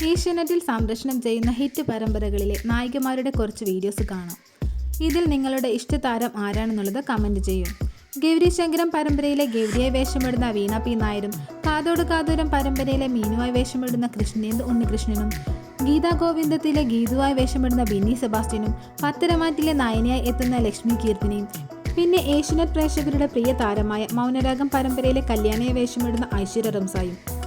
ഏഷ്യാനെറ്റിൽ സംപ്രേഷണം ചെയ്യുന്ന ഹിറ്റ് പരമ്പരകളിലെ നായികമാരുടെ കുറച്ച് വീഡിയോസ് കാണാം. ഇതിൽ നിങ്ങളുടെ ഇഷ്ടതാരം ആരാണെന്നുള്ളത് കമൻറ്റ് ചെയ്യും. ഗൗരി ശങ്കരം പരമ്പരയിലെ ഗൗരിയായി വേഷമിടുന്ന വീണ പി നായരും, കാതോട് കാതോരം പരമ്പരയിലെ മീനുവായി വേഷമിടുന്ന കൃഷ്ണേന്ദു ഉണ്ണികൃഷ്ണനും, ഗീതാ ഗോവിന്ദത്തിലെ ഗീതുവായി വേഷമിടുന്ന ബിന്നി സെബാസ്റ്റ്യനും, പത്തരമാറ്റിലെ നയനയായി എത്തുന്ന ലക്ഷ്മി കീർത്തിനിയും, പിന്നെ ഏഷ്യാനെറ്റ് പ്രേക്ഷകരുടെ പ്രിയ താരമായ മൗനരാഗം പരമ്പരയിലെ കല്യാണിയായി വേഷമിടുന്ന ഐശ്വര്യ റംസായും.